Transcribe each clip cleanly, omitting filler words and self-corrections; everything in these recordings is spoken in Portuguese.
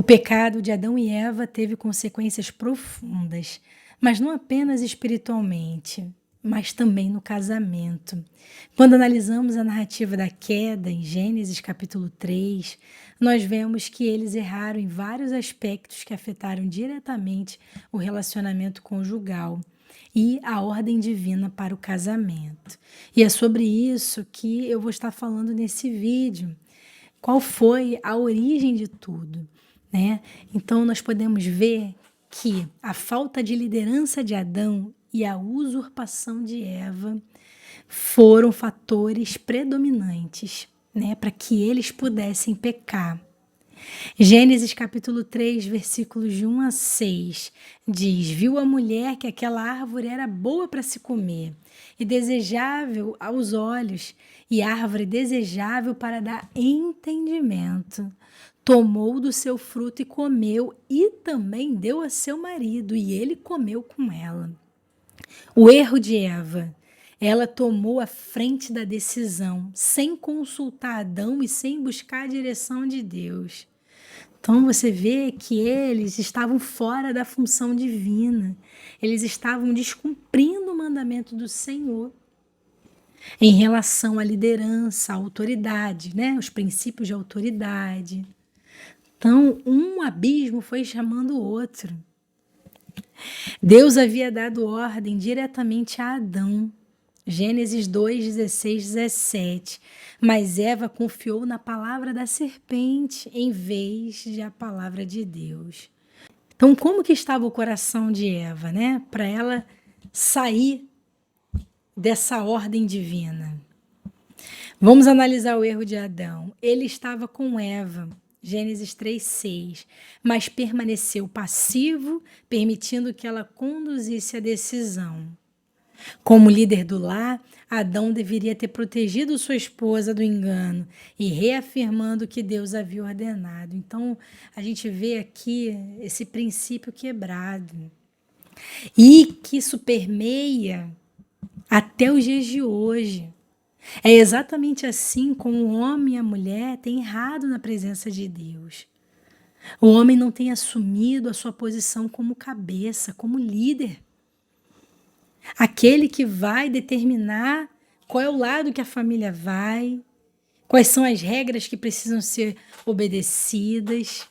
O pecado de Adão e Eva teve consequências profundas, mas não apenas espiritualmente, mas também no casamento. Quando analisamos a narrativa da queda em Gênesis capítulo 3, nós vemos que eles erraram em vários aspectos que afetaram diretamente o relacionamento conjugal e a ordem divina para o casamento. E é sobre isso que eu vou estar falando nesse vídeo. Qual foi a origem de tudo, né? Então nós podemos ver que a falta de liderança de Adão e a usurpação de Eva foram fatores predominantes, né, para que eles pudessem pecar. Gênesis capítulo 3, versículos de 1 a 6, diz: Viu a mulher que aquela árvore era boa para se comer, e desejável aos olhos, e árvore desejável para dar entendimento. Tomou do seu fruto e comeu, e também deu a seu marido, e ele comeu com ela. O erro de Eva: ela tomou a frente da decisão, sem consultar Adão e sem buscar a direção de Deus. Então você vê que eles estavam fora da função divina, eles estavam descumprindo o mandamento do Senhor em relação à liderança, à autoridade, né? Os princípios de autoridade. Então, um abismo foi chamando o outro. Deus havia dado ordem diretamente a Adão. Gênesis 2, 16, 17. Mas Eva confiou na palavra da serpente em vez de a palavra de Deus. Então, como que estava o coração de Eva, né? Para ela sair dessa ordem divina. Vamos analisar o erro de Adão. Ele estava com Eva, Gênesis 3:6, mas permaneceu passivo, permitindo que ela conduzisse a decisão. Como líder do lar, Adão deveria ter protegido sua esposa do engano e reafirmando o que Deus havia ordenado. Então, a gente vê aqui esse princípio quebrado e que isso permeia até os dias de hoje. É exatamente assim como o homem e a mulher têm errado na presença de Deus. O homem não tem assumido a sua posição como cabeça, como líder. Aquele que vai determinar qual é o lado que a família vai, quais são as regras que precisam ser obedecidas.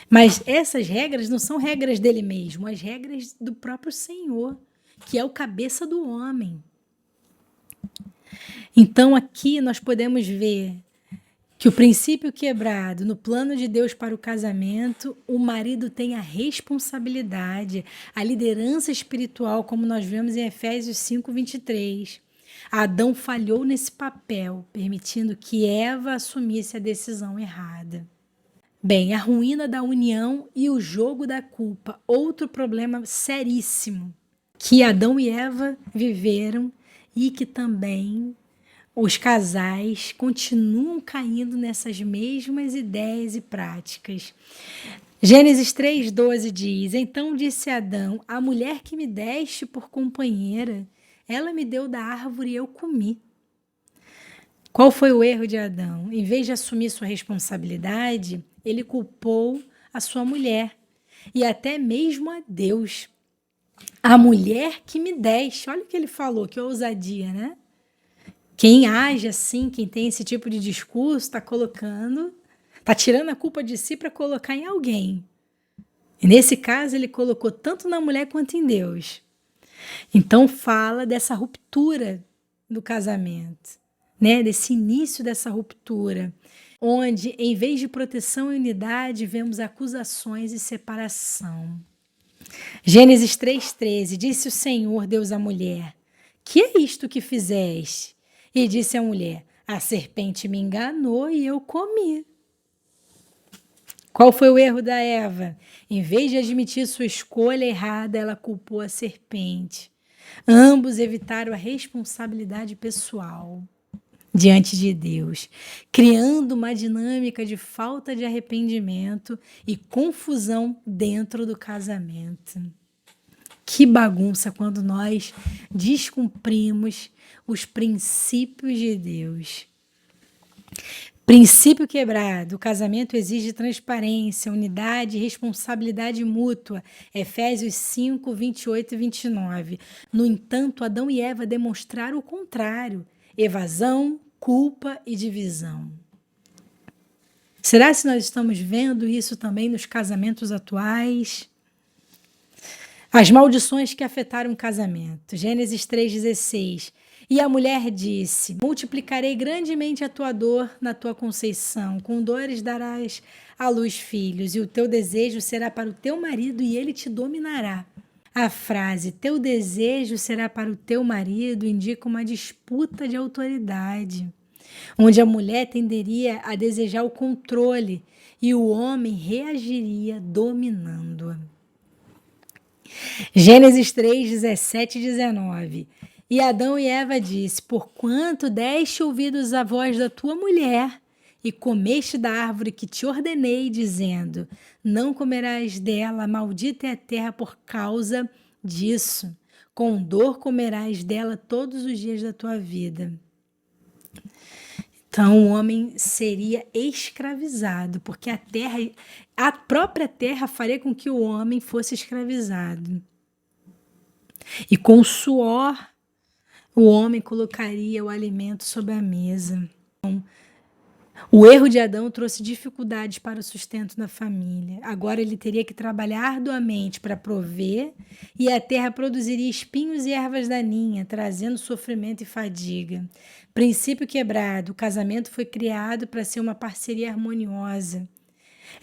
Mas essas regras não são regras dele mesmo, as regras do próprio Senhor, que é o cabeça do homem. Então aqui nós podemos ver que o princípio quebrado no plano de Deus para o casamento, o marido tem a responsabilidade, a liderança espiritual, como nós vemos em Efésios 5:23. Adão falhou nesse papel, permitindo que Eva assumisse a decisão errada. Bem, a ruína da união e o jogo da culpa, outro problema seríssimo que Adão e Eva viveram e que também os casais continuam caindo nessas mesmas ideias e práticas. Gênesis 3:12 diz: Então disse Adão, a mulher que me deste por companheira, ela me deu da árvore e eu comi. Qual foi o erro de Adão? Em vez de assumir sua responsabilidade, ele culpou a sua mulher e até mesmo a Deus. A mulher que me deste, olha o que ele falou, que ousadia, né? Quem age assim, quem tem esse tipo de discurso, está tirando a culpa de si para colocar em alguém. E nesse caso, ele colocou tanto na mulher quanto em Deus. Então, fala dessa ruptura do casamento, né? Desse início dessa ruptura, onde, em vez de proteção e unidade, vemos acusações e separação. Gênesis 3:13, disse o Senhor Deus à mulher: Que é isto que fizeste? E disse a mulher: a serpente me enganou e eu comi. Qual foi o erro da Eva? Em vez de admitir sua escolha errada, ela culpou a serpente. Ambos evitaram a responsabilidade pessoal diante de Deus, criando uma dinâmica de falta de arrependimento e confusão dentro do casamento. Que bagunça quando nós descumprimos os princípios de Deus. Princípio quebrado. O casamento exige transparência, unidade e responsabilidade mútua. Efésios 5, 28 e 29. No entanto, Adão e Eva demonstraram o contrário: evasão, culpa e divisão. Será que nós estamos vendo isso também nos casamentos atuais? As maldições que afetaram o casamento. Gênesis 3,16. E a mulher disse: multiplicarei grandemente a tua dor na tua conceição, com dores darás à luz filhos, e o teu desejo será para o teu marido, e ele te dominará. A frase teu desejo será para o teu marido indica uma disputa de autoridade, onde a mulher tenderia a desejar o controle e o homem reagiria dominando-a. Gênesis 3, 17 e 19. E Adão e Eva disse: porquanto deste ouvidos à voz da tua mulher e comeste da árvore que te ordenei, dizendo: não comerás dela, maldita é a terra por causa disso. Com dor comerás dela todos os dias da tua vida. Então o homem seria escravizado, porque a própria terra faria com que o homem fosse escravizado. E com o suor, o homem colocaria o alimento sobre a mesa. O erro de Adão trouxe dificuldades para o sustento da família. Agora ele teria que trabalhar arduamente para prover, e a terra produziria espinhos e ervas daninhas, trazendo sofrimento e fadiga. Princípio quebrado. O casamento foi criado para ser uma parceria harmoniosa.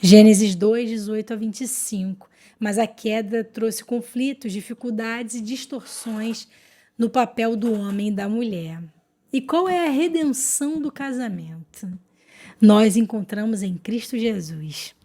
Gênesis 2, 18 a 25. Mas a queda trouxe conflitos, dificuldades e distorções no papel do homem e da mulher. E qual é a redenção do casamento? Nós encontramos em Cristo Jesus.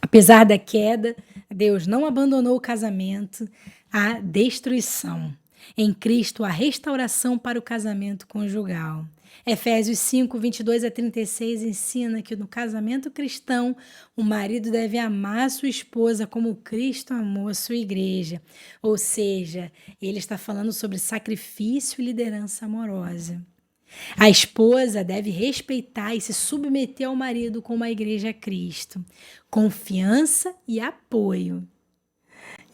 Apesar da queda, Deus não abandonou o casamento à destruição. Em Cristo, a restauração para o casamento conjugal. Efésios 5, 22 a 36 ensina que no casamento cristão, o marido deve amar a sua esposa como Cristo amou a sua igreja. Ou seja, ele está falando sobre sacrifício e liderança amorosa. A esposa deve respeitar e se submeter ao marido como a igreja a Cristo. Confiança e apoio.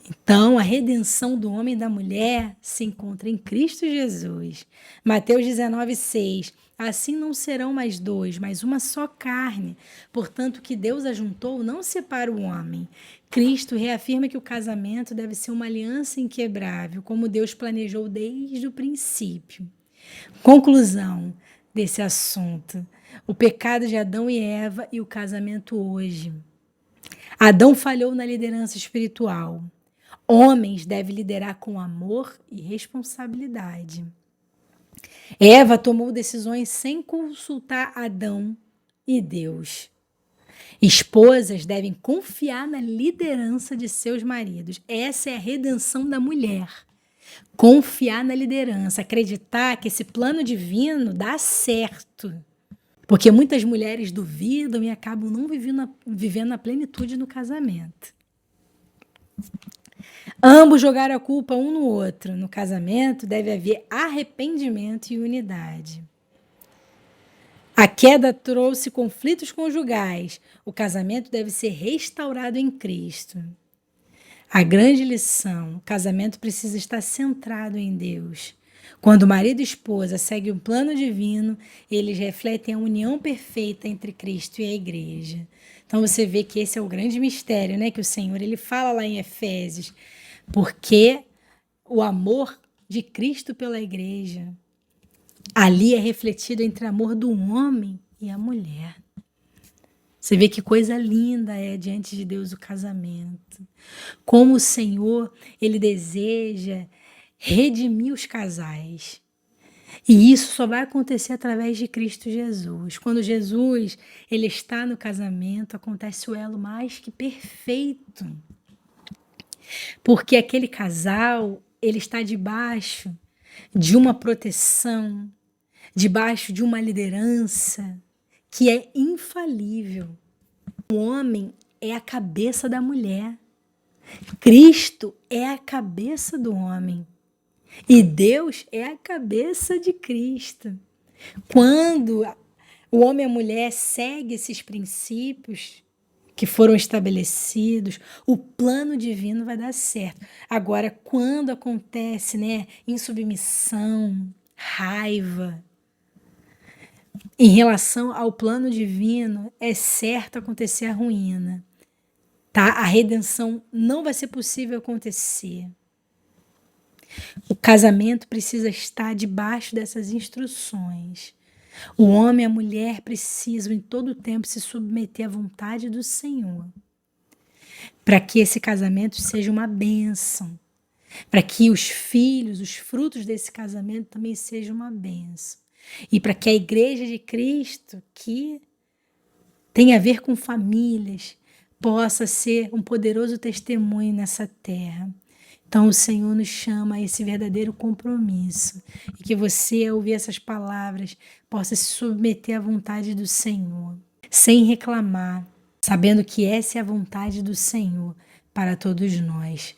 Então, a redenção do homem e da mulher se encontra em Cristo Jesus. Mateus 19, 6. Assim não serão mais dois, mas uma só carne. Portanto, o que Deus ajuntou não separa o homem. Cristo reafirma que o casamento deve ser uma aliança inquebrável, como Deus planejou desde o princípio. Conclusão desse assunto: o pecado de Adão e Eva e o casamento hoje. Adão falhou na liderança espiritual. Homens devem liderar com amor e responsabilidade. Eva tomou decisões sem consultar Adão e Deus. Esposas devem confiar na liderança de seus maridos. Essa é a redenção da mulher. Confiar na liderança, acreditar que esse plano divino dá certo. Porque muitas mulheres duvidam e acabam não vivendo a plenitude no casamento. Ambos jogaram a culpa um no outro. No casamento deve haver arrependimento e unidade. A queda trouxe conflitos conjugais. O casamento deve ser restaurado em Cristo. A grande lição: o casamento precisa estar centrado em Deus. Quando marido e esposa seguem um plano divino, eles refletem a união perfeita entre Cristo e a igreja. Então você vê que esse é o grande mistério, né? Que o Senhor ele fala lá em Efésios. Porque o amor de Cristo pela igreja, ali é refletido entre o amor do homem e a mulher. Você vê que coisa linda é diante de Deus o casamento. Como o Senhor, ele deseja redimir os casais. E isso só vai acontecer através de Cristo Jesus. Quando Jesus ele está no casamento, acontece o elo mais que perfeito. Porque aquele casal, ele está debaixo de uma proteção, debaixo de uma liderança que é infalível. O homem é a cabeça da mulher. Cristo é a cabeça do homem. E Deus é a cabeça de Cristo. Quando O homem e a mulher seguem esses princípios que foram estabelecidos, o plano divino vai dar certo. Agora, quando acontece, né, insubmissão, raiva, em relação ao plano divino, é certo acontecer a ruína, tá? A redenção não vai ser possível acontecer. O casamento precisa estar debaixo dessas instruções. O homem e a mulher precisam em todo tempo se submeter à vontade do Senhor, para que esse casamento seja uma bênção, para que os filhos, os frutos desse casamento também sejam uma bênção, e para que a Igreja de Cristo, que tem a ver com famílias, possa ser um poderoso testemunho nessa terra. Então o Senhor nos chama a esse verdadeiro compromisso, e que você, ao ouvir essas palavras, possa se submeter à vontade do Senhor, sem reclamar, sabendo que essa é a vontade do Senhor para todos nós.